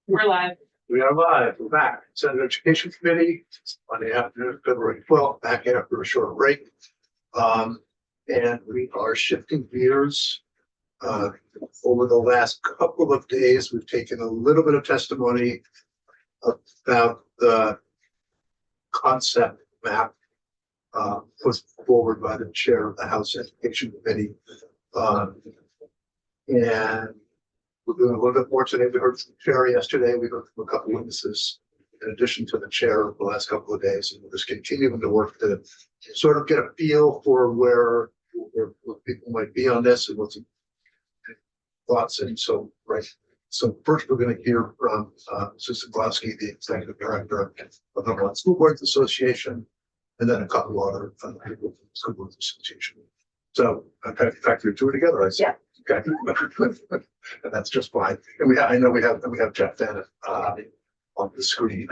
We're live. We are live. We're back. Senate Education Committee, Monday afternoon, February 12th, back after a short break. And we are shifting gears. Over the last couple of days, we've taken a little bit of testimony about the concept map put forward by the chair of the House Education Committee. And we're doing a little bit more today. We heard from the chair yesterday. We heard from a couple of witnesses in addition to the chair the last couple of days. And we're just continuing to work to sort of get a feel for where people might be on this and what's thoughts. And so, right. So first we're going to hear from Susan Glowski, the executive director of the Vermont School Boards Association, and then a couple other people from the School Boards Association. So I kind of factored two together, I see. Yeah. Okay. And that's just fine. And I know we have Jeff Bennett on the screen.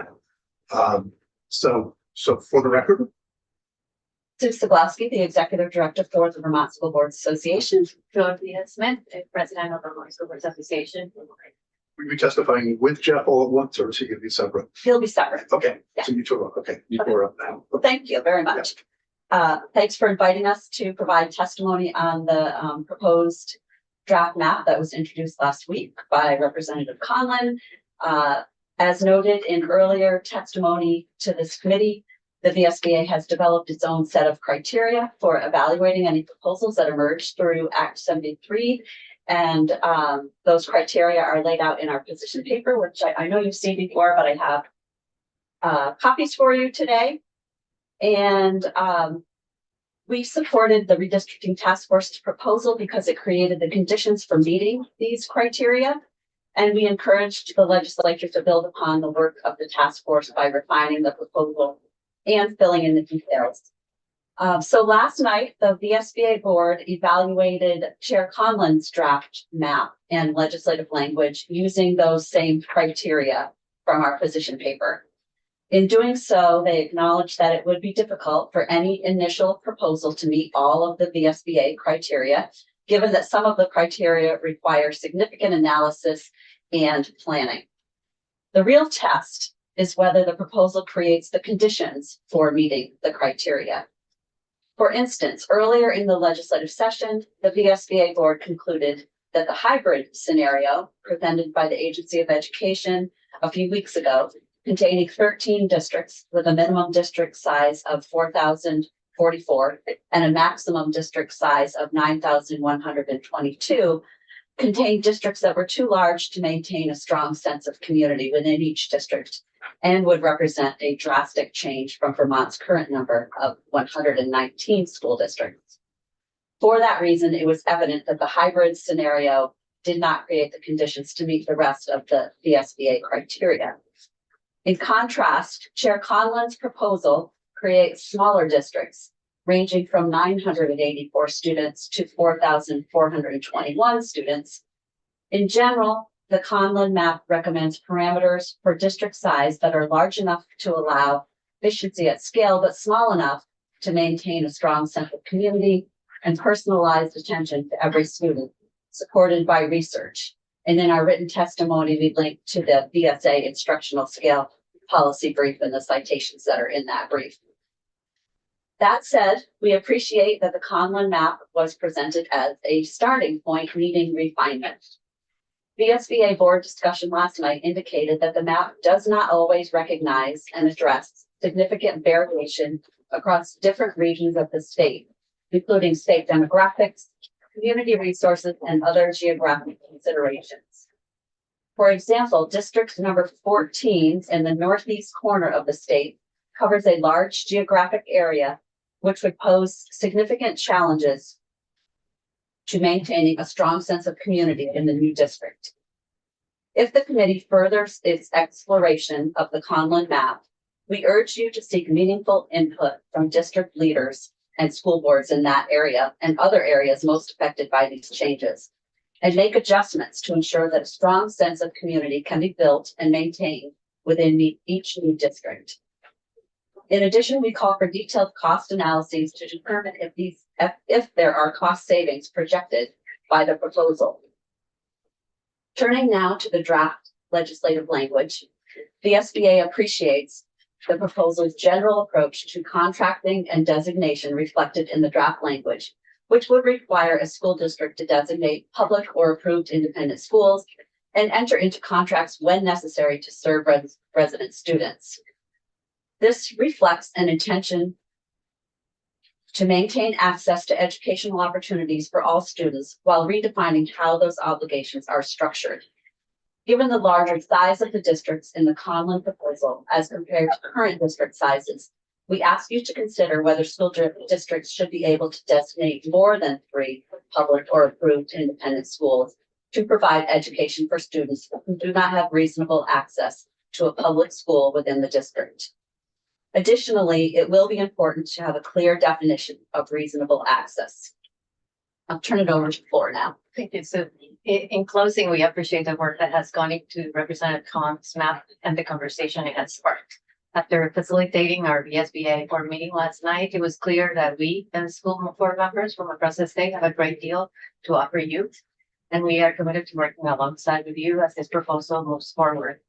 So for the record. Susan Glowski, the Executive Director for the Vermont School Boards Association. Dorothea Smith, President of the Vermont School Boards Association. Will you be testifying with Jeff all at once, or is he going to be separate? He'll be separate. Okay. Yeah. So you two are okay. You two are up now. Well, thank you very much. Thanks for inviting us to provide testimony on the proposed draft map that was introduced last week by Representative Conlon. As noted in earlier testimony to this committee, the VSBA has developed its own set of criteria for evaluating any proposals that emerge through Act 73. And those criteria are laid out in our position paper, which I know you've seen before, but I have copies for you today. And we supported the redistricting task force proposal because it created the conditions for meeting these criteria. And we encouraged the legislature to build upon the work of the task force by refining the proposal and filling in the details. So last night, the VSBA board evaluated Chair Conlon's draft map and legislative language using those same criteria from our position paper. In doing so, they acknowledged that it would be difficult for any initial proposal to meet all of the VSBA criteria, given that some of the criteria require significant analysis and planning. The real test is whether the proposal creates the conditions for meeting the criteria. For instance, earlier in the legislative session, the VSBA board concluded that the hybrid scenario presented by the Agency of Education a few weeks ago, containing 13 districts with a minimum district size of 4,044 and a maximum district size of 9,122, contained districts that were too large to maintain a strong sense of community within each district and would represent a drastic change from Vermont's current number of 119 school districts. For that reason, it was evident that the hybrid scenario did not create the conditions to meet the rest of the VSBA criteria. In contrast, Chair Conlon's proposal creates smaller districts ranging from 984 students to 4,421 students. In general, the Conlon map recommends parameters for district size that are large enough to allow efficiency at scale, but small enough to maintain a strong sense of community and personalized attention to every student, supported by research. And in our written testimony, we linked to the VSA instructional scale policy brief and the citations that are in that brief. That said, we appreciate that the Conlon map was presented as a starting point needing refinement. VSBA board discussion last night indicated that the map does not always recognize and address significant variation across different regions of the state, including state demographics, community resources, and other geographic considerations. For example, district number 14 in the northeast corner of the state covers a large geographic area, which would pose significant challenges to maintaining a strong sense of community in the new district. If the committee furthers its exploration of the Conlon map, we urge you to seek meaningful input from district leaders and school boards in that area and other areas most affected by these changes, and make adjustments to ensure that a strong sense of community can be built and maintained within each new district. In addition, we call for detailed cost analyses to determine if there are cost savings projected by the proposal. Turning now to the draft legislative language. The SBA appreciates the proposal's general approach to contracting and designation reflected in the draft language, which would require a school district to designate public or approved independent schools and enter into contracts when necessary to serve resident students. This reflects an intention to maintain access to educational opportunities for all students while redefining how those obligations are structured. Given the larger size of the districts in the Conlon proposal as compared to current district sizes, we ask you to consider whether school districts should be able to designate more than 3 public or approved independent schools to provide education for students who do not have reasonable access to a public school within the district. Additionally, it will be important to have a clear definition of reasonable access. I'll turn it over to Flora now. Thank you. So in closing, we appreciate the work that has gone into Representative Khan's map and the conversation it has sparked. After facilitating our VSBA board meeting last night, it was clear that we and school board members from across the state have a great deal to offer you. And we are committed to working alongside with you as this proposal moves forward.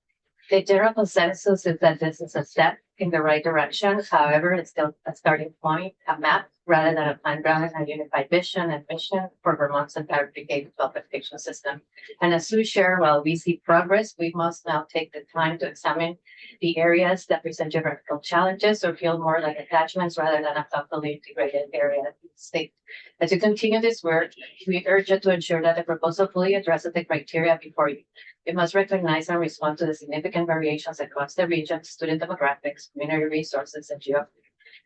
The general consensus is that this is a step in the right direction. However, it's still a starting point, a map, rather than a plan grounded in a unified vision and mission for Vermont's entire K-12 education system. And as we share, while we see progress, we must now take the time to examine the areas that present geographical challenges or feel more like attachments rather than a thoughtfully integrated area of the state. As you continue this work, we urge you to ensure that the proposal fully addresses the criteria before you. It must recognize and respond to the significant variations across the region, student demographics, community resources, and geography.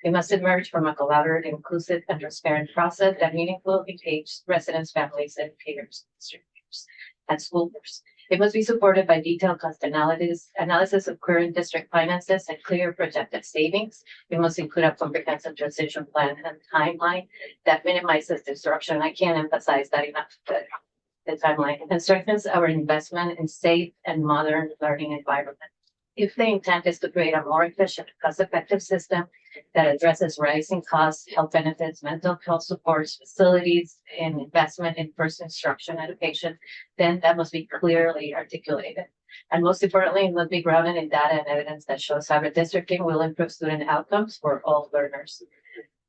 It must emerge from a collaborative, inclusive, and transparent process that meaningfully engages residents, families, educators, districts, and school boards. It must be supported by detailed cost analysis of current district finances and clear projected savings. It must include a comprehensive transition plan and timeline that minimizes disruption. I can't emphasize that enough. The timeline and strengthens our investment in safe and modern learning environment. If the intent is to create a more efficient, cost-effective system that addresses rising costs, health benefits, mental health supports, facilities, and investment in first instruction education, then that must be clearly articulated. And most importantly, it must be grounded in data and evidence that shows how redistricting will improve student outcomes for all learners.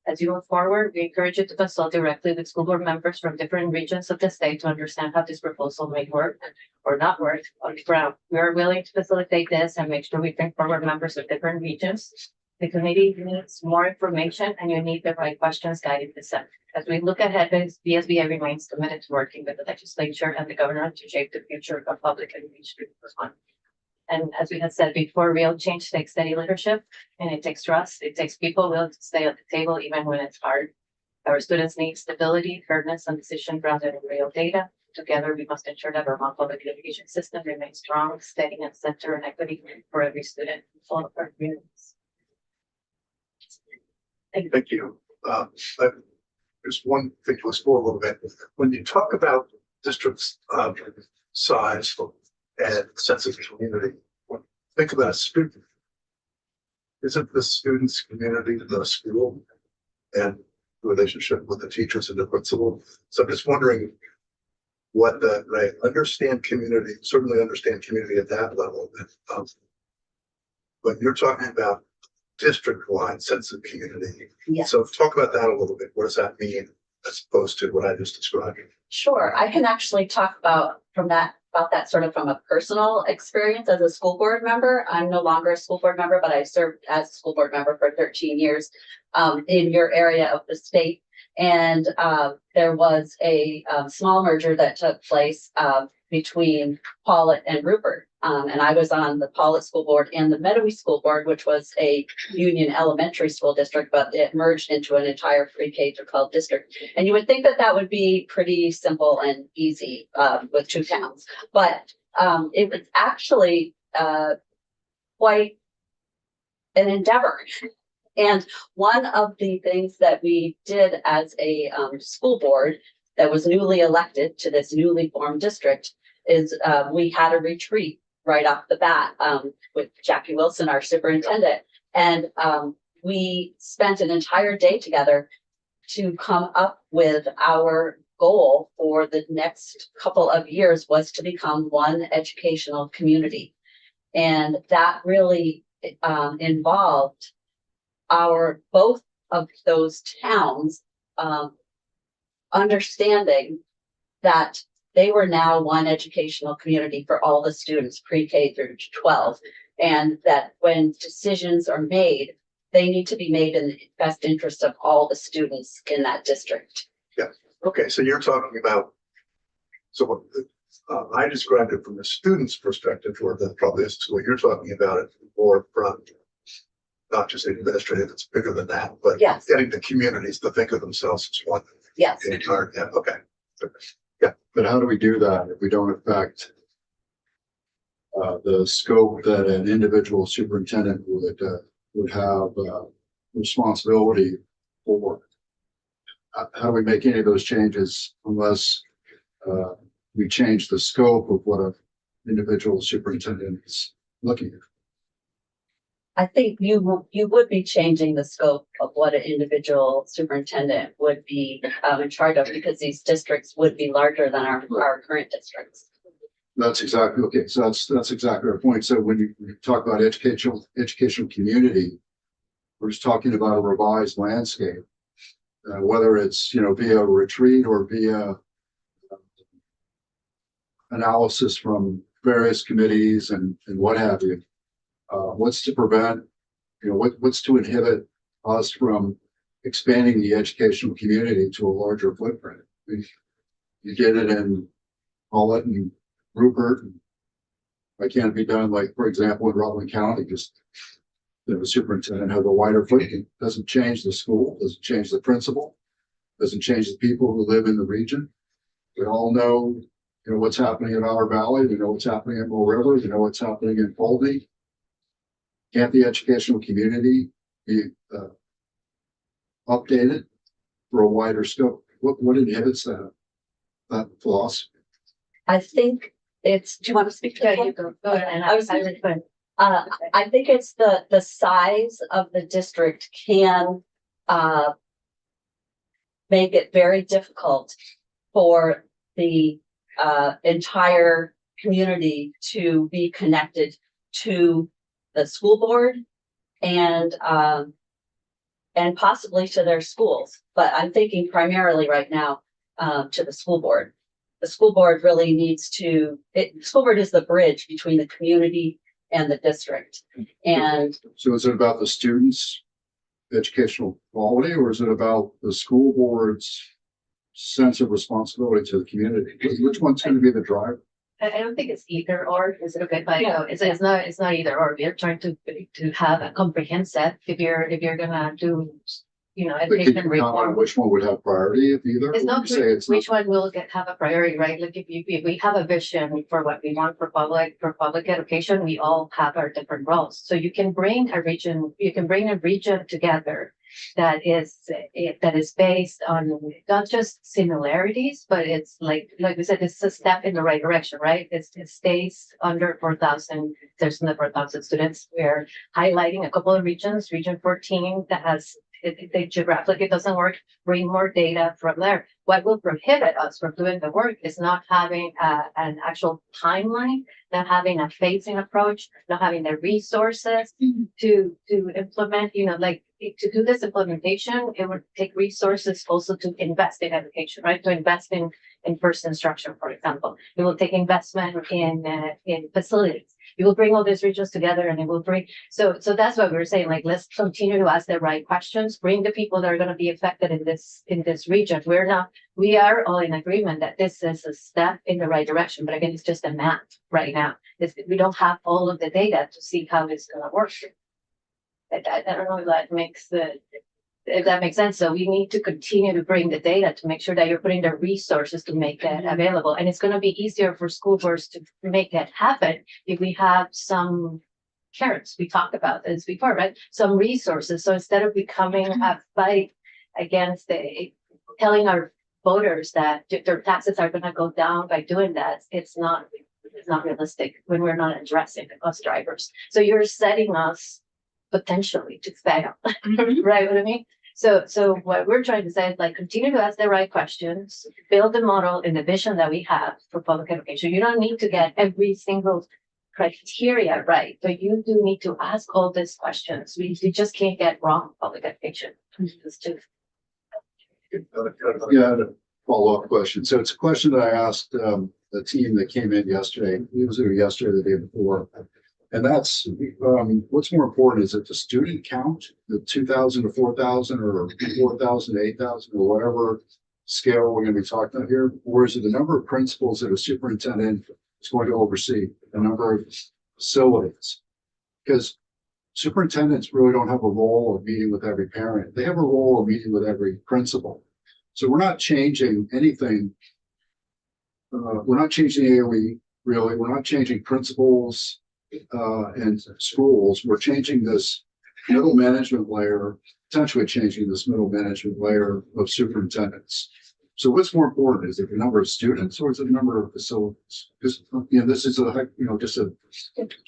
As you move forward, we encourage you to consult directly with school board members from different regions of the state to understand how this proposal may work or not work on the ground. We are willing to facilitate this and make sure we bring forward members of different regions. The committee needs more information and you need the right questions guiding the Senate. As we look ahead, VSBA remains committed to working with the legislature and the governor to shape the future of public education in Vermont. And as we had said before, real change takes steady leadership and it takes trust. It takes people willing to stay at the table even when it's hard. Our students need stability, fairness, and decision grounded in real data. Together, we must ensure that Vermont public education system remains strong, steady, and center and equity for every student in all of our communities. Thank you. There's one thing to explore a little bit. When you talk about districts size and sense of community, think about a student. Isn't the student's community the school and the relationship with the teachers and the principal? So I'm just wondering what I understand community, certainly understand community at that level. But you're talking about district-wide sense of community. Yes. So talk about that a little bit. What does that mean as opposed to what I just described? Sure, I can actually talk about that sort of from a personal experience as a school board member. I'm no longer a school board member, but I served as a school board member for 13 years in your area of the state. And there was a small merger that took place between Paulet and Rupert. And I was on the Paulet School Board and the Meadowy School Board, which was a union elementary school district, but it merged into an entire pre-K-12 district. And you would think that that would be pretty simple and easy with 2 towns, but it was actually quite an endeavor. And one of the things that we did as a school board that was newly elected to this newly formed district is we had a retreat right off the bat with Jackie Wilson, our superintendent. And we spent an entire day together to come up with our goal for the next couple of years was to become one educational community. And that really involved both of those towns understanding that they were now one educational community for all the students pre-K through 12. And that when decisions are made, they need to be made in the best interest of all the students in that district. Yeah. Okay. So you're talking about, so I described it from the student's perspective, or the probably is what you're talking about it more from not just administrative, it's bigger than that, but Yes. getting the communities to think of themselves as one. Yes. Entire, yeah, okay. But how do we do that if we don't affect the scope that an individual superintendent would have responsibility for? How do we make any of those changes unless we change the scope of what an individual superintendent is looking at? I think you would be changing the scope of what an individual superintendent would be in charge of, because these districts would be larger than our current districts. That's exactly, okay, so that's exactly our point. So when you talk about educational community, we're just talking about a revised landscape, whether it's, via retreat or via analysis from various committees and what have you. What's to prevent, what's to inhibit us from expanding the educational community to a larger footprint? You did it in Paulette and Rupert. Why can't it be done, like, for example, in Rutland County? Just the superintendent has a wider footprint. Doesn't change the school, doesn't change the principal, doesn't change the people who live in the region. We all know, what's happening in our valley. We know what's happening in Mill River. We know what's happening in Foldy. Can't the educational community be updated for a wider scope? What inhibits that philosophy? I think it's, do you want to speak to that? Yeah, you go ahead. And I was I think it's the size of the district can make it very difficult for the entire community to be connected to the school board and possibly to their schools. But I'm thinking primarily right now to the school board. The school board really needs to, school board is the bridge between the community and the district. And So is it about the students' educational quality, or is it about the school board's sense of responsibility to the community? Which one's going to be the driver? I don't think it's either or. Is it okay if I go? It's not either or. We're trying to have a comprehensive, if you're gonna do, But can education you comment reform. on which one would have priority if either? It's Or not would you say it's which one will have a priority, right? Like if we have a vision for what we want for public education, we all have our different roles. So you can bring a region together that is based on not just similarities, but it's like we said, it's a step in the right direction, right? It stays under 4,000. There's under 4,000 students. We're highlighting a couple of regions, region 14 that has geographically it doesn't work, bring more data from there. What will prohibit us from doing the work is not having an actual timeline, not having a phasing approach, not having the resources to implement, to do this implementation, it would take resources also to invest in education, right? To invest in first instruction, for example. It will take investment in facilities. You will bring all these regions together and it will bring, so that's what we're saying, like, let's continue to ask the right questions, bring the people that are going to be affected in this region. We are all in agreement that this is a step in the right direction, but again, it's just a map right now. We don't have all of the data to see how it's going to work. I don't know if that makes sense. So we need to continue to bring the data to make sure that you're putting the resources to make that available. And it's going to be easier for school boards to make that happen if we have some carrots. We talked about this before, right? Some resources. So instead of becoming a fight against telling our voters that their taxes are going to go down by doing that, it's not realistic when we're not addressing the cost drivers. So you're setting us potentially to fail, right? What I mean? So what we're trying to say is like, continue to ask the right questions, build the model and the vision that we have for public education. You don't need to get every single criteria right, but you do need to ask all these questions. We just can't get wrong public education. It's just Yeah, a follow-up question. So it's a question that I asked the team that came in yesterday. It was either yesterday or the day before. And that's what's more important, is it the student count, the 2,000 to 4,000 or 4,000 to 8,000 or whatever scale we're going to be talking about here? Or is it the number of principals that a superintendent is going to oversee, the number of facilities? Because superintendents really don't have a role of meeting with every parent. They have a role of meeting with every principal. So we're not changing anything. We're not changing the AOE, really. We're not changing principals and schools. We're changing this middle management layer, potentially changing this middle management layer of superintendents. So what's more important? Is it the number of students or is it the number of facilities? Because, this is just a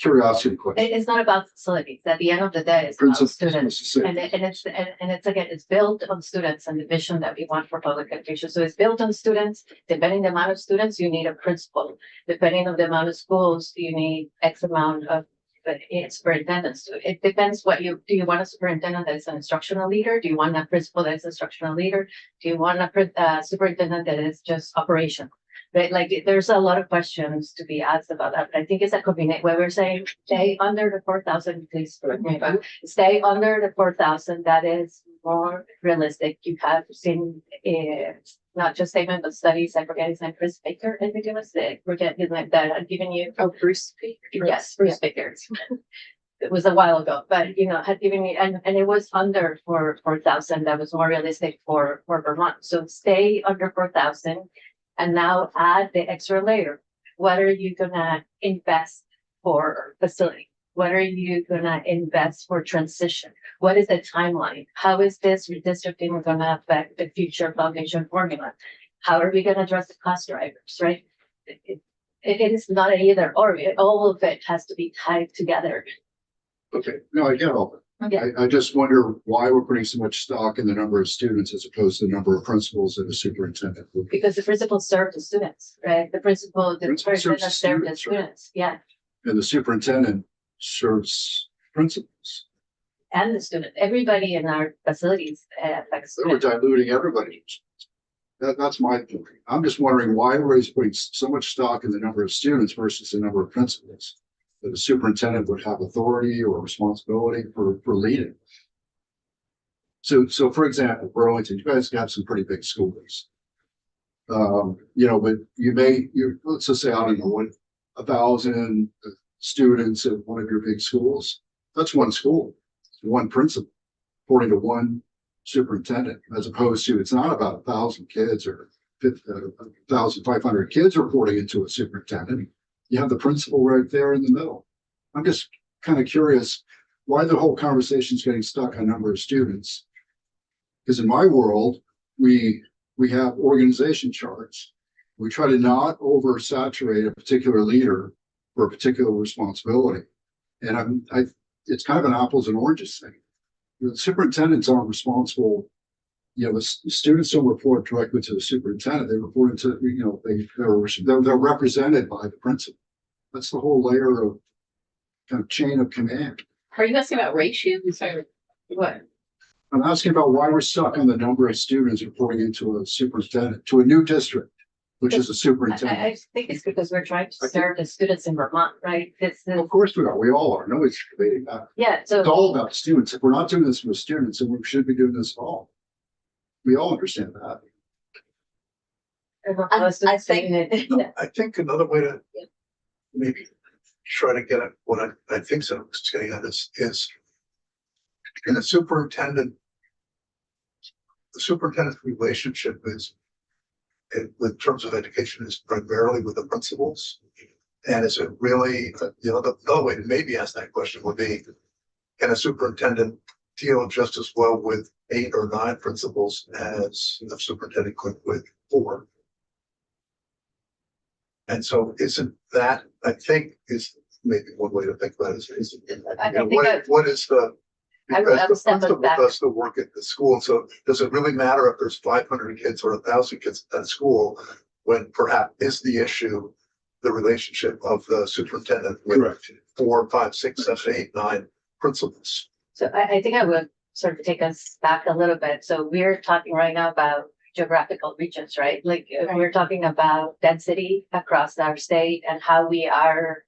curiosity question. It's not about facilities. At the end of the day, it's about Principals, students. And it's again, it's built on students and the vision that we want for public education. So it's built on students. Depending the amount of students, you need a principal. Depending on the amount of schools, you need X amount of superintendents. It depends what do you want a superintendent that is an instructional leader? Do you want a principal that is an instructional leader? Do you want a superintendent that is just operational? Right? Like there's a lot of questions to be asked about that. But I think it's a combination where we're saying stay under the 4,000, please correct me if I'm stay under the 4,000. That is more realistic. You have seen not just statement, but studies. I forget his name, Chris Baker. I think it was forget his name that I've given you. Oh, Bruce Baker. Yes, Bruce Baker. It was a while ago, but had given me and it was under 4,000. That was more realistic for Vermont. So stay under 4,000. And now add the extra layer. What are you gonna invest for facility? What are you gonna invest for transition? What is the timeline? How is this redistricting gonna affect the future foundation formula? How are we gonna address the cost drivers, right? It is not an either or. All of it has to be tied together. Okay, no, I get all that. Okay. I just wonder why we're putting so much stock in the number of students as opposed to the number of principals that a superintendent would. Because the principals serve the students, right? The principal serve the students, right? students, yeah, And the superintendent serves principals. and the student. Everybody in our facilities affects. They were diluting everybody. That's my point. I'm just wondering why everybody's putting so much stock in the number of students versus the number of principals that a superintendent would have authority or responsibility for leading. So for example, Burlington, you guys have some pretty big schools. But let's just say, I don't know, 1,000 students at one of your big schools. That's one school, one principal, according to one superintendent, as opposed to it's not about 1,000 kids or 1,500 kids reporting into a superintendent. You have the principal right there in the middle. I'm just kind of curious why the whole conversation is getting stuck on number of students. Because in my world, we have organization charts. We try to not oversaturate a particular leader for a particular responsibility. And it's kind of an apples and oranges thing. The superintendents aren't responsible. The students don't report directly to the superintendent. They report into, they're represented by the principal. That's the whole layer of kind of chain of command. Are you asking about ratios or what? I'm asking about why we're stuck on the number of students reporting into a superintendent, to a new district, which is a superintendent. I think it's because we're trying to serve the students in Vermont, right? Of course we are. We all are. Nobody's debating that. Yeah, so. It's all about students. If we're not doing this for students, then we should be doing this for all. We all understand that. I think- I think another way to maybe try to get at what I think so is getting at is in the superintendent's relationship with terms of education is primarily with the principals. And is it really, the other way to maybe ask that question would be, can a superintendent deal just as well with 8 or 9 principals as the superintendent could with 4? And so isn't that, I think, is maybe one way to think about it is I think that- what is the, I Because the step principal back. does the work at the school, so does it really matter if there's 500 kids or 1,000 kids at school? When perhaps is the issue, the relationship of the superintendent with Correct. 4, 5, 6, 7, 8, 9 principals? So I think I would sort of take us back a little bit. So we're talking right now about geographical regions, right? Like we're talking about density across our state and how we are,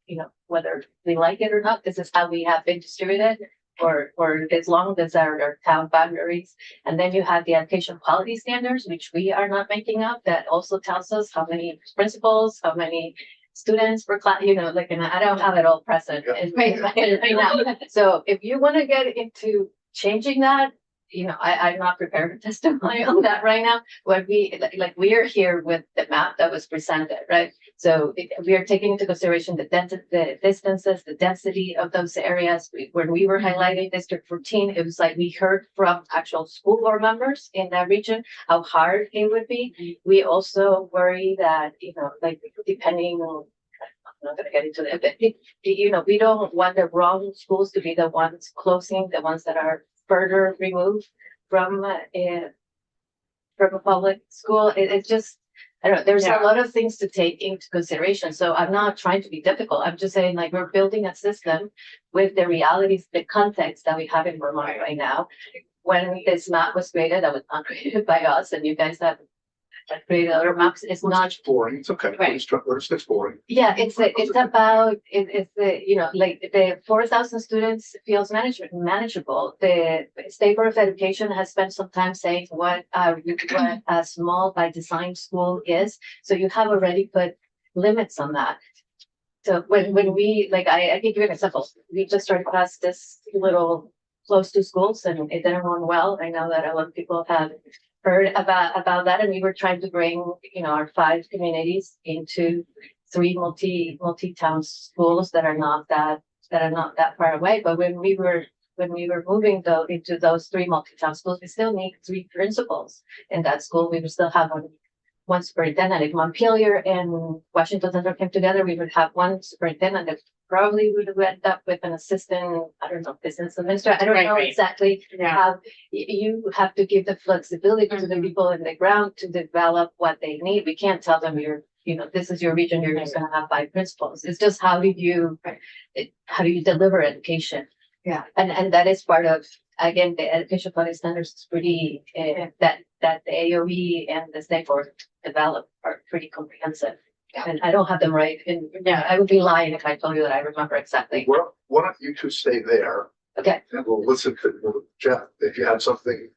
whether we like it or not, this is how we have been distributed for as long as our town boundaries. And then you have the education quality standards, which we are not making up, that also tells us how many principals, how many students per class, and I don't have it all present right now. So if you want to get into changing that, I'm not prepared to testify on that right now. What we are here with the map that was presented, right? So we are taking into consideration the distances, the density of those areas. When we were highlighting District 14, it was like we heard from actual school board members in that region how hard it would be. We also worry that, depending on, I'm not going to get into that, but we don't want the wrong schools to be the ones closing, the ones that are further removed from a public school. It's just, I don't know, there's a lot of things to take into consideration. So I'm not trying to be difficult. I'm just saying, like, we're building a system with the realities, the context that we have in Vermont right now. When this map was created, that was not created by us, and you guys have created other maps. It's not It's boring. It's okay. Right. It's boring. Yeah, it's about the 4,000 students feels manageable. The State Board of Education has spent some time saying what a small by design school is. So you have already put limits on that. So when we I give you an example. We just started class this little close to schools, and it didn't run well. I know that a lot of people have heard about that, and we were trying to bring our 5 communities into 3 multi-town schools that are not that far away. But when we were moving though into those 3 multi-town schools, we still need 3 principals in that school. We would still have one superintendent. If Montpelier and Washington Central came together, we would have 1 superintendent that probably would end up with an assistant, I don't know, business administrator. I don't know exactly how you have to give the flexibility to the people in the ground to develop what they need. We can't tell them this is your region, you're just gonna have 5 principals. It's just how do you deliver education? Yeah. And that is part of, again, the education quality standards is pretty that the AOE and the state board develop are pretty comprehensive. Yeah. And I don't have them right. And I would be lying if I told you that I remember exactly. Well, why don't you 2 stay there? Okay. And we'll listen to Jeff if you have something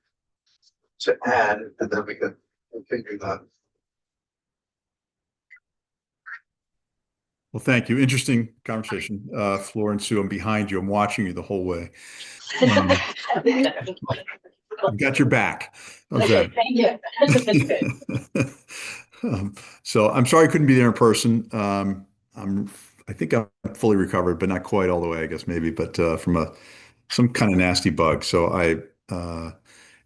to add, and then we can continue that. Well, thank you. Interesting conversation. Flora and Sue, I'm behind you. I'm watching you the whole way. I've got your back. How's that? Thank you. So I'm sorry I couldn't be there in person. I think I'm fully recovered, but not quite all the way, I guess maybe, but from some kind of nasty bug. So out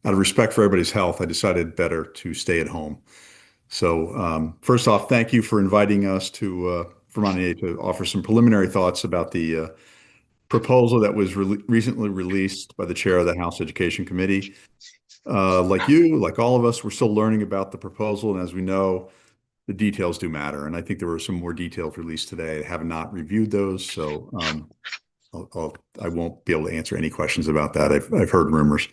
of respect for everybody's health, I decided better to stay at home. So first off, thank you for inviting us to Vermont EA to offer some preliminary thoughts about the proposal that was recently released by the chair of the House Education Committee. Like all of us, we're still learning about the proposal. And as we know, the details do matter. And I think there were some more details released today. I have not reviewed those. So I won't be able to answer any questions about that. I've heard rumors.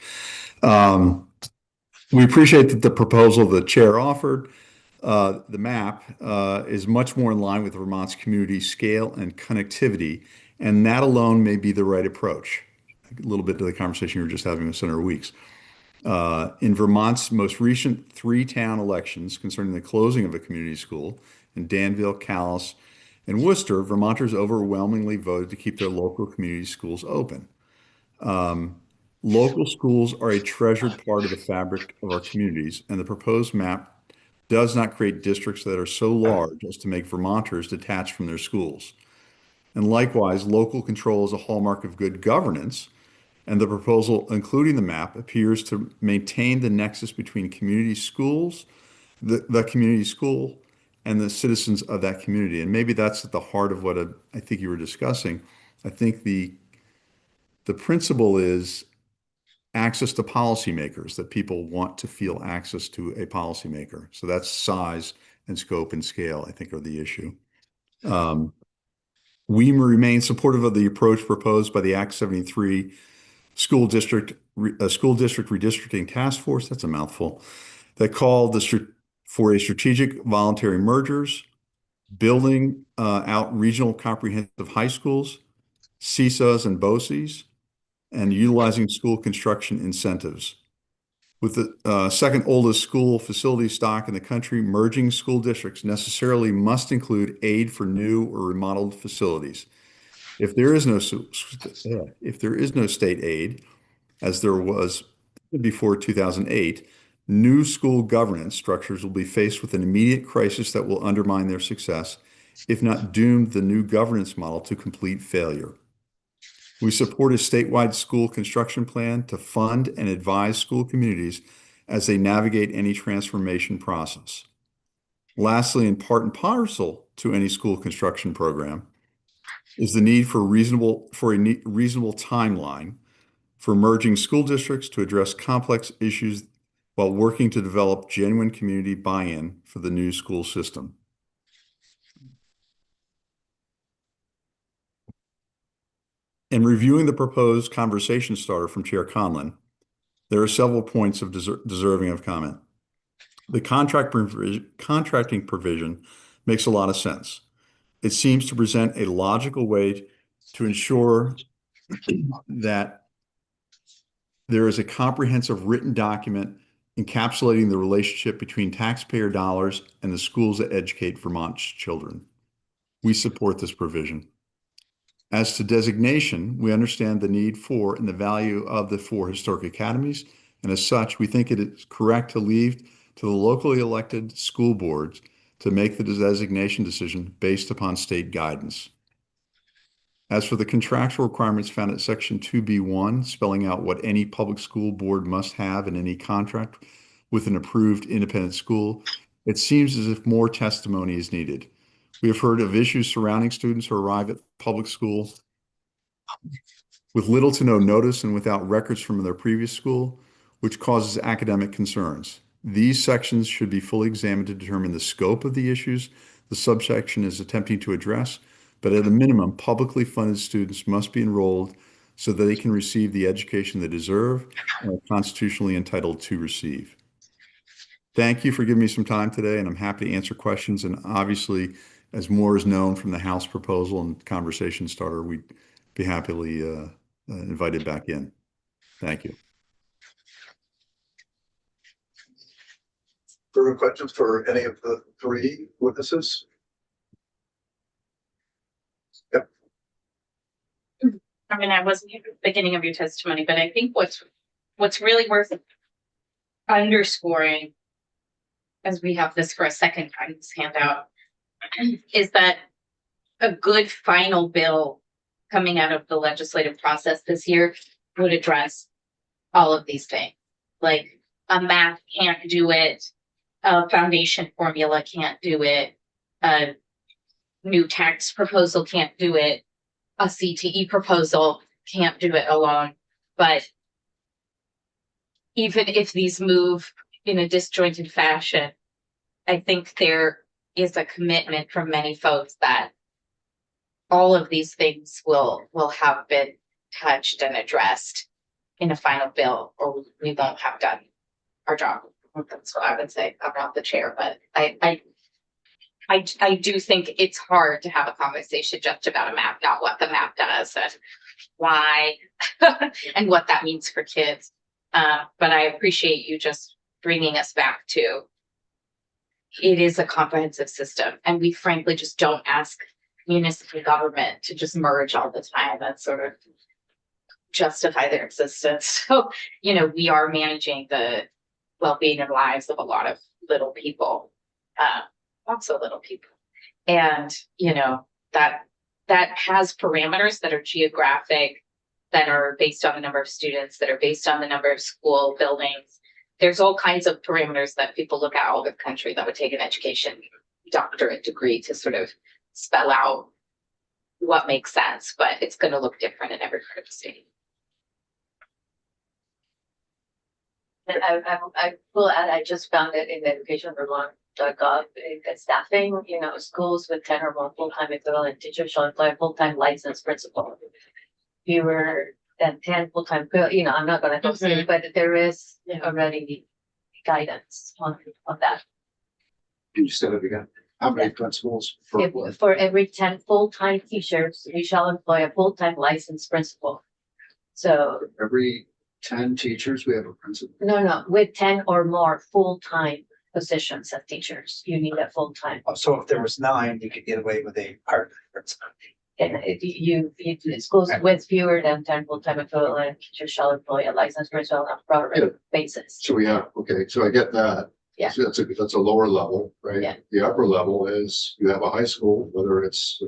We appreciate that the proposal the chair offered, the map, is much more in line with Vermont's community scale and connectivity. And that alone may be the right approach. A little bit to the conversation you were just having with Senator Weeks. In Vermont's most recent 3 town elections concerning the closing of a community school in Danville, Calais, and Worcester, Vermonters overwhelmingly voted to keep their local community schools open. Local schools are a treasured part of the fabric of our communities, and the proposed map does not create districts that are so large as to make Vermonters detached from their schools. And likewise, local control is a hallmark of good governance, and the proposal, including the map, appears to maintain the nexus between community schools, the community school, and the citizens of that community. And maybe that's at the heart of what I think you were discussing. I think the principle is access to policymakers, that people want to feel access to a policymaker. So that's size and scope and scale, I think, are the issue. We remain supportive of the approach proposed by the Act 73 school district redistricting task force. That's a mouthful. That called for a strategic voluntary mergers, building out regional comprehensive high schools, CSAs and BOCES, and utilizing school construction incentives. With the second oldest school facility stock in the country, merging school districts necessarily must include aid for new or remodeled facilities. If there is no state aid, as there was before 2008, new school governance structures will be faced with an immediate crisis that will undermine their success, if not doom the new governance model to complete failure. We support a statewide school construction plan to fund and advise school communities as they navigate any transformation process. Lastly, and part and parcel to any school construction program is the need for a reasonable timeline for merging school districts to address complex issues while working to develop genuine community buy-in for the new school system. In reviewing the proposed conversation starter from Chair Conlon, there are several points of deserving of comment. The contracting provision makes a lot of sense. It seems to present a logical way to ensure that there is a comprehensive written document encapsulating the relationship between taxpayer dollars and the schools that educate Vermont's children. We support this provision. As to designation, we understand the need for and the value of the 4 historic academies, and as such, we think it is correct to leave to the locally elected school boards to make the designation decision based upon state guidance. As for the contractual requirements found at Section 2B1, spelling out what any public school board must have in any contract with an approved independent school, it seems as if more testimony is needed. We have heard of issues surrounding students who arrive at public school with little to no notice and without records from their previous school, which causes academic concerns. These sections should be fully examined to determine the scope of the issues the subsection is attempting to address, but at a minimum, publicly funded students must be enrolled so that they can receive the education they deserve and are constitutionally entitled to receive. Thank you for giving me some time today, and I'm happy to answer questions. And obviously, as more is known from the House proposal and conversation starter, we'd be happily invited back in. Thank you. Further questions for any of the 3 witnesses? Yep. I mean, I wasn't here at the beginning of your testimony, but I think what's really worth underscoring, as we have this for a second time, this handout, is that a good final bill coming out of the legislative process this year would address all of these things. Like a math can't do it, a foundation formula can't do it, a new tax proposal can't do it, a CTE proposal can't do it alone. But even if these move in a disjointed fashion, I think there is a commitment from many folks that all of these things will have been touched and addressed in a final bill, or we won't have done our job. That's what I would say. I'm not the chair, but I do think it's hard to have a conversation just about a map, not what the map does and why and what that means for kids. But I appreciate you just bringing us back to it is a comprehensive system, and we frankly just don't ask municipal government to just merge all the time and sort of justify their existence. So, we are managing the well-being and lives of a lot of little people, lots of little people. And, that has parameters that are geographic, that are based on the number of students, that are based on the number of school buildings. There's all kinds of parameters that people look at all over the country that would take an education doctorate degree to sort of spell out what makes sense, but it's going to look different in every part of the state. And I will add, I just found it in the educationvermont.gov, the staffing, schools with 10 or more full-time equivalent teachers shall employ a full-time licensed principal. Fewer than 10 full-time, I'm not gonna go through, it, but there is already guidance on that. Can you say that again? How many principals for what? For every 10 full-time teachers, we shall employ a full-time licensed principal. So, Every 10 teachers, we have a principal. no, with 10 or more full-time positions of teachers, you need a full-time. So if there was 9, you could get away with a part principal. And schools with fewer than 10 full-time equivalent teachers shall employ a licensed principal on a prorated basis. So we have, okay, so I get that. Yeah. So that's a lower level, right? Yeah. The upper level is you have a high school, whether it's,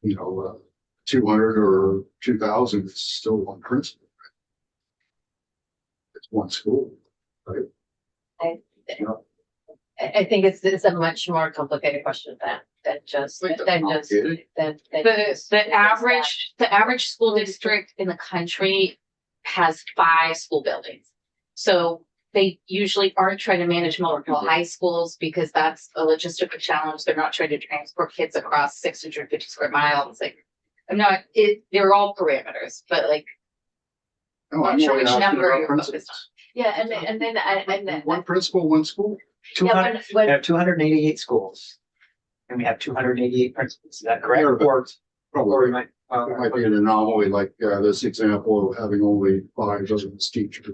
200 or 2,000, it's still one principal. Right? It's one school, right? I think it's a much more complicated question than just. Wait, than complicated? The average school district in the country has 5 school buildings. So they usually aren't trying to manage multiple high schools because that's a logistical challenge. They're not trying to transport kids across 650 square miles. They're all parameters, but No, I'm I'm sure only which asking number about you're focused principals. Yeah, and then One principal, one school. 200, when- we have 288 schools. And we have 288 principals, is that correct? Yeah, but- Or Probably. we might, It might be an anomaly, like this example of having only 5 residence teachers.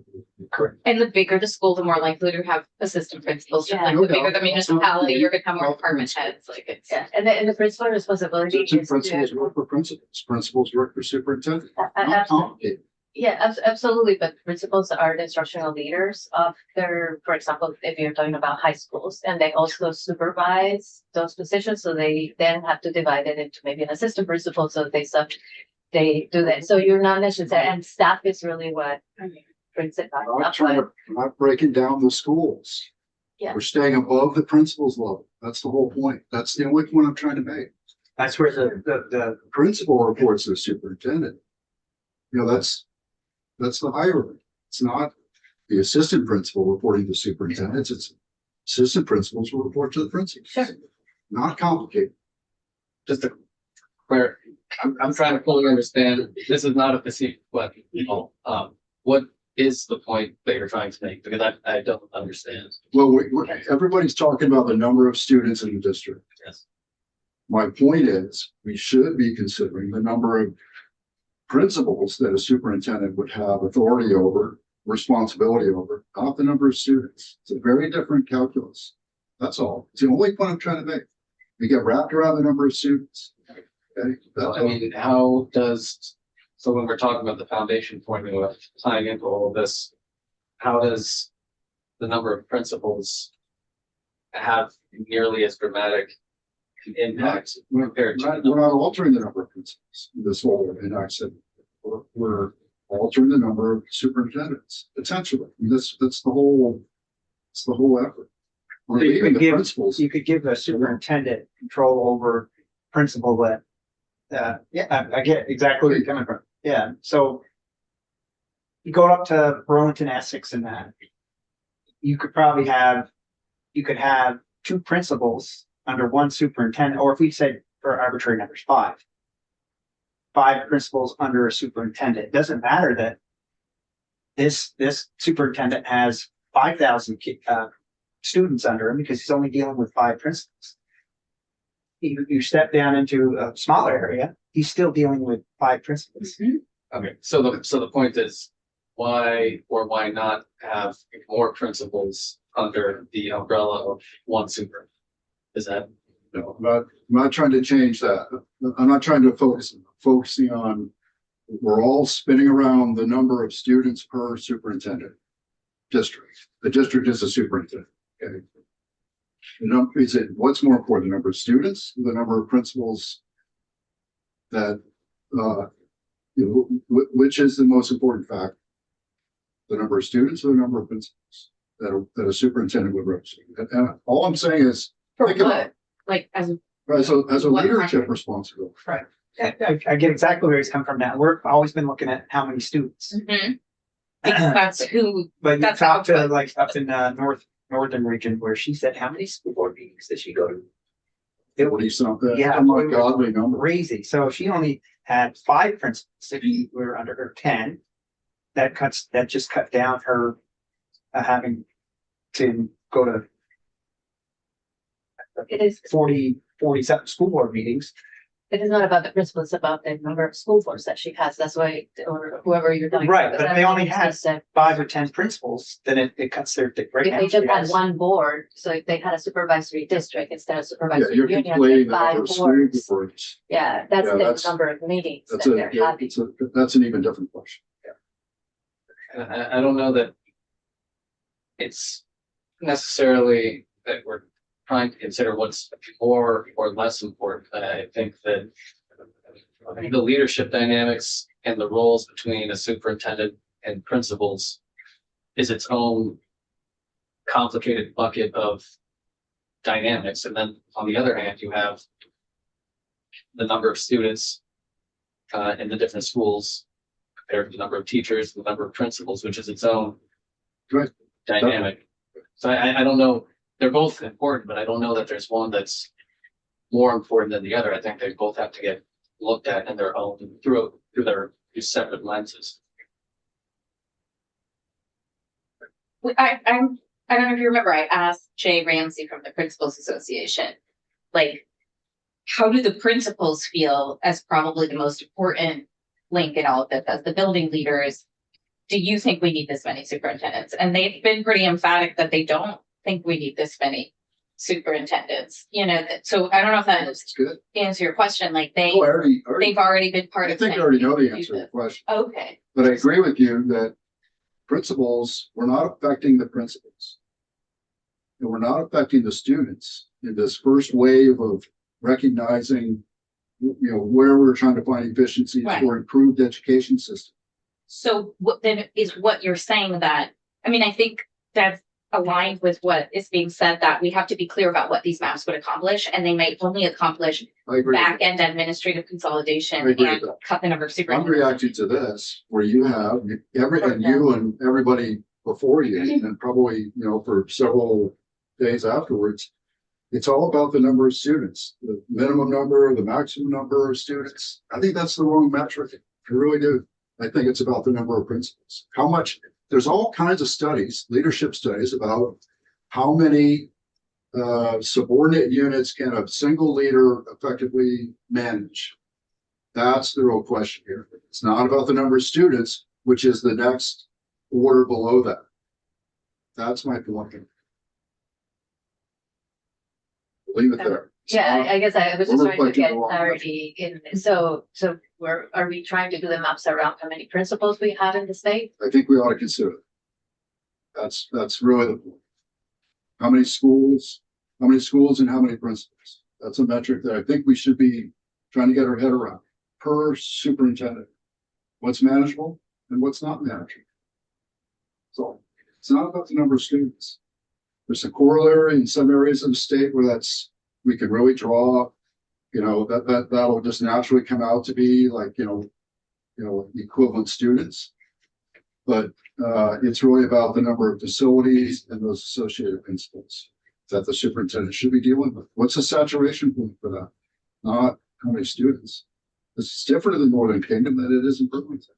correct. And the bigger the school, the more likely to have assistant principals. Just Yeah. like No the bigger doubt. the municipality, you're gonna have more Well, department heads, Yeah, and the principal responsibility is Principals to. work for principals, principals work for superintendent. Not Absolutely. complicated. Yeah, absolutely, but principals are the instructional leaders of for example, if you're talking about high schools, and they also supervise those positions, so they then have to divide it into maybe an assistant principal, so they do that, so you're not necessarily, and staff is really what brings it back up, We're not breaking down the schools. Yeah. We're staying above the principal's level. That's the whole point. That's the only point I'm trying to make. That's where the Principal reports to the superintendent. That's the hierarchy. It's not the assistant principal reporting to superintendents. It's assistant principals who report to the principal. Sure. Not complicated. Just to clear, I'm trying to fully understand, this is not a facetious question, what is the point that you're trying to make? Because I don't understand. Well, everybody's talking about the number of students in the district. Yes. My point is, we should be considering the number of principals that a superintendent would have authority over, responsibility over, not the number of students. It's a very different calculus. That's all. It's the only point I'm trying to make. We get wrapped around the number of students. Okay? Well, I mean, how does, so when we're talking about the foundation formula tying into all of this, how does the number of principals have nearly as dramatic an impact compared to? We're not altering the number of principals this whole, and I said, we're altering the number of superintendents, potentially. That's the whole effort. We're You leaving could the give- principals. you could give a superintendent control over principal that. I get exactly where you're coming from. Yeah, so. You go up to Burlington, Essex and that. You could have 2 principals under 1 superintendent, or if we said for arbitrary numbers, 5. 5 principals under a superintendent. It doesn't matter that. This superintendent has 5,000 students under him because he's only dealing with 5 principals. You step down into a smaller area, he's still dealing with 5 principals. Okay, so the point is, why or why not have more principals under the umbrella of 1 super? Is that? No, I'm not trying to change that. I'm not trying to focusing on, we're all spinning around the number of students per superintendent district. The district is a superintendent. Okay. Is it, what's more important, the number of students, the number of principals that, which is the most important factor? The number of students or the number of principals that a superintendent would represent? And all I'm saying is, For think about what? Like as as a What leadership primary? responsibility. I get exactly where he's come from now. We've always been looking at how many students. Because that's who, But you That's talked to output. like up in northern region where she said, how many school board meetings did she go to? It was 40 something. Yeah. Oh my godly number. crazy. So she only had 5 principals. If we were under her 10, that just cut down her having to go to It is, 40 something school board meetings. it is not about the principal, it's about the number of school boards that she has. That's why, or whoever you're talking. Right, about. but That's they only what had she said. 5 or 10 principals, then it cuts their right If now. they just she had has- one board, so if they had a supervisory district instead of Yeah, supervisory you're union, conflating the five number of school boards. boards. Yeah, that's Yeah, the that's- number of meetings that That's a, they're yeah, having. that's an even different question. And I don't know that it's necessarily that we're trying to consider what's more or less important. I think that the leadership dynamics and the roles between a superintendent and principals is its own complicated bucket of dynamics. And then on the other hand, you have the number of students in the different schools compared to the number of teachers, the number of principals, which is its own Right. dynamic. So I don't know, they're both important, but I don't know that there's one that's more important than the other. I think they both have to get looked at in their own, through their separate lenses. I don't know if you remember, I asked Jay Ramsey from the Principals Association, like, how do the principals feel as probably the most important link in all of this, as the building leaders? Do you think we need this many superintendents? And they've been pretty emphatic that they don't think we need this many superintendents, so I don't know if that That's good. answers your question, like Oh, I already, they've already been part I of. think I already know the answer to the question, Okay, but I agree with you that principals, we're not affecting the principals. And we're not affecting the students in this first wave of recognizing, where we're trying to find efficiencies Right. for improved education system. so what then is what you're saying that, I think that's aligned with what is being said, that we have to be clear about what these maps would accomplish, and they may only accomplish I agree. with back end administrative consolidation I agree with and that. cut the number of I'm superintendents. reacting to this, where you have you and everybody before you, and probably, for several days afterwards. It's all about the number of students, the minimum number, the maximum number of students. I think that's the wrong metric. I really do. I think it's about the number of principals. How much, there's all kinds of studies, leadership studies about how many subordinate units can a single leader effectively manage. That's the real question here. It's not about the number of students, which is the next order below that. That's my point. Leave it there. It's Yeah, not- I guess I was just we're trying to reflecting get the wrong clarity in, so are we trying to do the maps around how many principals we have in the state? I think we ought to consider it. That's really the point. How many schools and how many principals? That's a metric that I think we should be trying to get our head around per superintendent. What's manageable and what's not manageable. So it's not about the number of students. There's a corollary in some areas of the state where we can really draw, that'll just naturally come out to be like, equivalent students. But it's really about the number of facilities and those associated principals that the superintendent should be dealing with. What's the saturation point for that? Not how many students. It's different in the Northern Kingdom than it is in Burlington.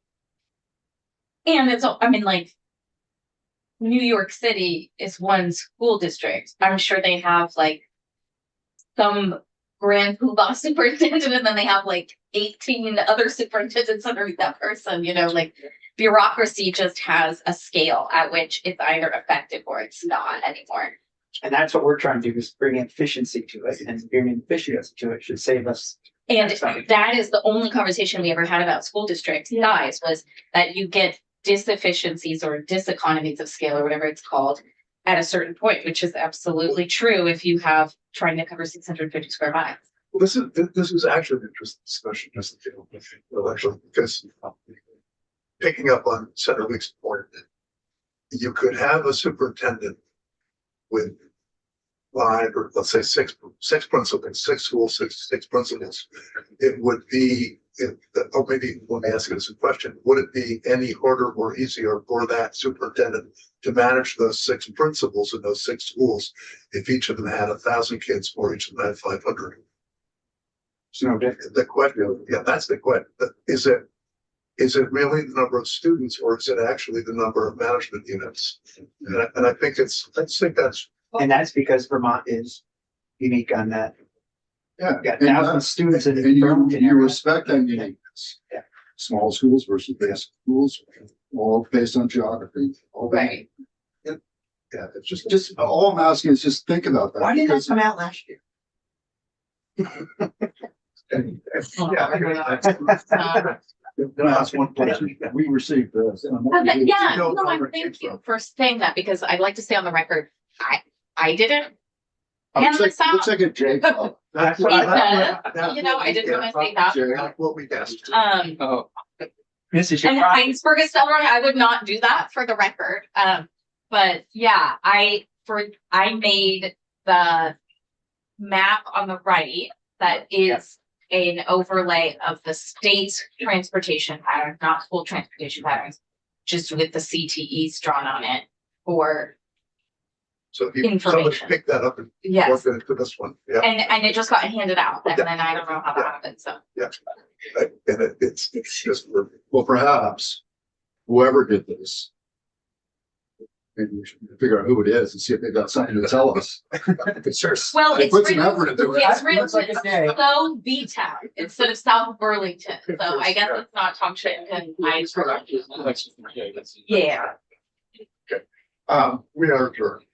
And it's, like, New York City is one school district. I'm sure they have like some grand poobah superintendent, and then they have like 18 other superintendents underneath that person, like bureaucracy just has a scale at which it's either effective or it's not anymore. And that's what we're trying to do, is bring efficiency to it, and bringing efficiency to it should save us. And Sorry. that is the only conversation we ever had about school district size, was that you get disefficiencies or diseconomies of scale or whatever it's called at a certain point, which is absolutely true if you have trying to cover 650 square miles. Well, this is actually an interesting discussion, just to deal with, actually, because picking up on Senator Weeks' point, you could have a superintendent with 5 or let's say six principals, 6 schools, six principals. It would be or maybe let me ask you this question, would it be any harder or easier for that superintendent to manage those 6 principals in those 6 schools if each of them had 1,000 kids or each of them had 500? So different. The question, yeah, that's the question. Is it really the number of students or is it actually the number of management units? And I think that's, And that's because Vermont is unique on that. Yeah. Got and thousands that- of students in And you Burlington area. respect that uniqueness. Yeah. Small schools versus big schools, all based on geography. all based- Right. yeah, it's Just all I'm asking is just think about that. Why didn't that because- come out last year? Can I ask one question? We received this. Yeah, don't no, know where it thank came you for saying that because I'd like to say on the record, I didn't. Looks Hand this like, out. looks like a J. That's He said, you know, I didn't want to say that. That's what we asked. Oh, This is your And problem. Heinsberg is still running. I would not do that for the record. But yeah, I made the map on the right that is an overlay of the state's transportation pattern, not school transportation patterns, just with the CTEs drawn on it for, So if you, somebody information. pick that up and yes. work into this one, yeah. And it just got handed out and then I don't know how that happened, so. Right, and it's just, Well, perhaps whoever did this. Maybe we should figure out who it is and see if they've got something to tell us. sure. Well, They it's put some written, effort into it. it's That written looks like a day. so B-Town instead of South Burlington, so I guess it's not Township and I. Yeah. We are adjourned.